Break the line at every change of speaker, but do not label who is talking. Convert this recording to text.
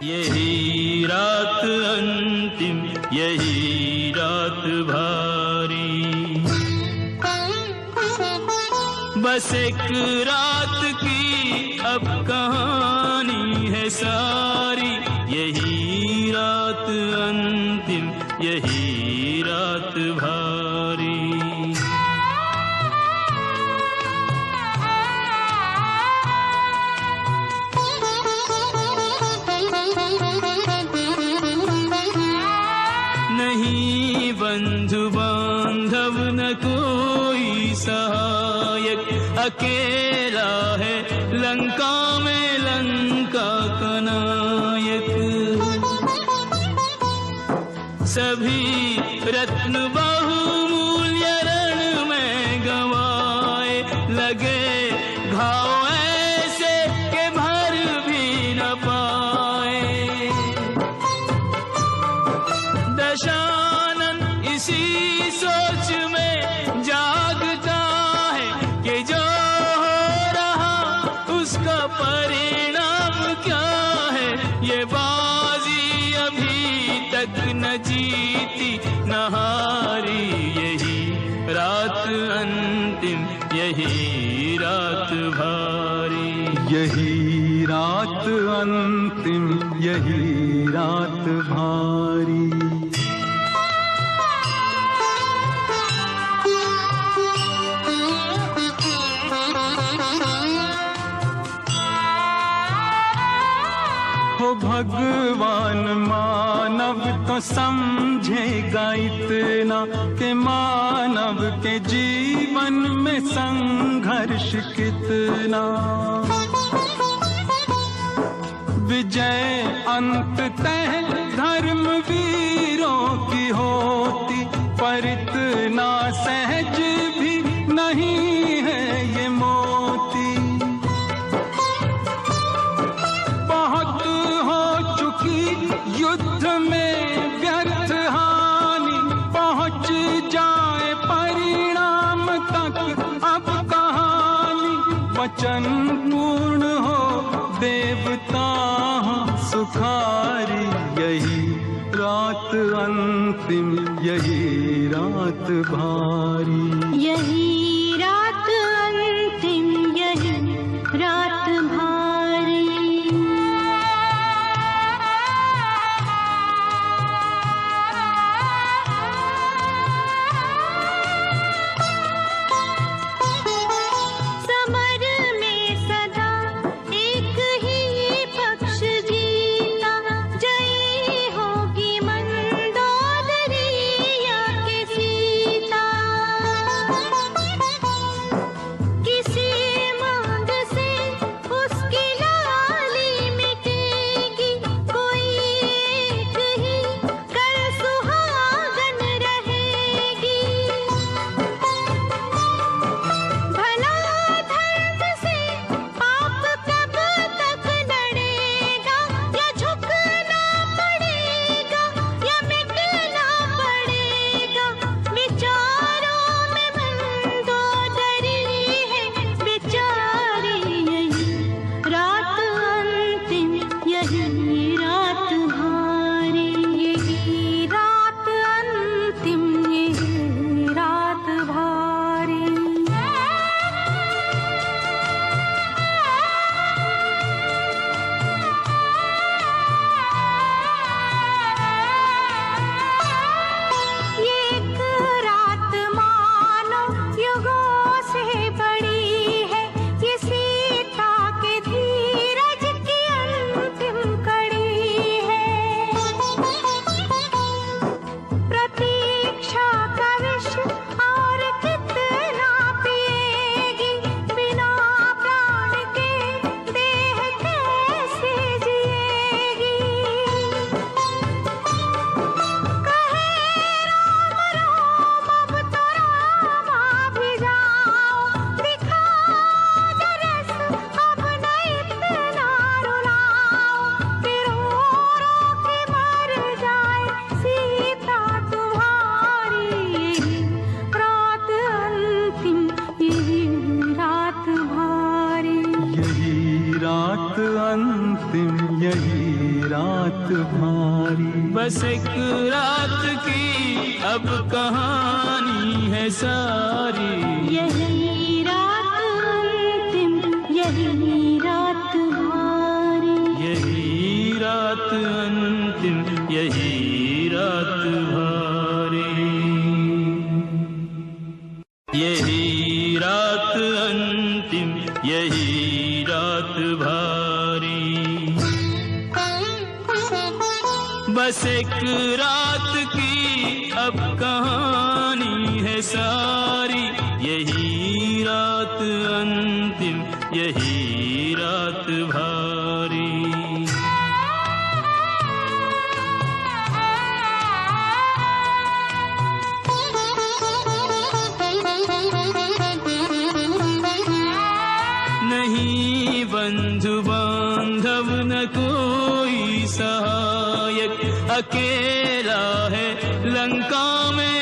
यही रात अंतिम, यही रात भारी, बस एक रात की अब कहानी है सारी। यही रात अंतिम, यही रात भारी। नहीं बंधु बांधव न कोई सहायक, अकेला है लंका में लंका का नायक। सभी रत्न बहुमूल्य रण में गंवाए, लगे घाव ऐसे के भर भी न पाए। दशानन इसी सोच में जागता है कि जो हो रहा उसका परिणाम क्या है। ये बाजी अभी तक न जीती न हारी, यही रात अंतिम, यही रात भारी।
यही रात अंतिम, यही रात भारी। हो भगवान मानव तो समझेगा इतना कि मानव के जीवन में संघर्ष कितना। विजय अंततः धर्म वीरों की होती, पर इतना सहज भी नहीं है ये मोती। बहुत हो चुकी युद्ध में व्यर्थ हानि, पहुंच जाए परिणाम तक अब कहानी। वचन पूर्ण हो देवता सुखारी, यही रात अंतिम, यही रात भारी।
यही रात अंतिम, यही रात भारी। समर में सदा एक ही पक्ष जीता, जयी होगी मंदोदरी या के सीता।
रात भारी।
बस एक रात की अब कहानी है सारी,
यही रात अंतिम, यही रात भारी।
यही रात अंतिम, यही रात भारी। यही रात अंतिम, यही रात भारी। बस एक रात की अब कहानी है सारी, यही रात अंतिम, यही रात भारी। नहीं बंधु बांधव न कोई सहायक, अकेला है लंका में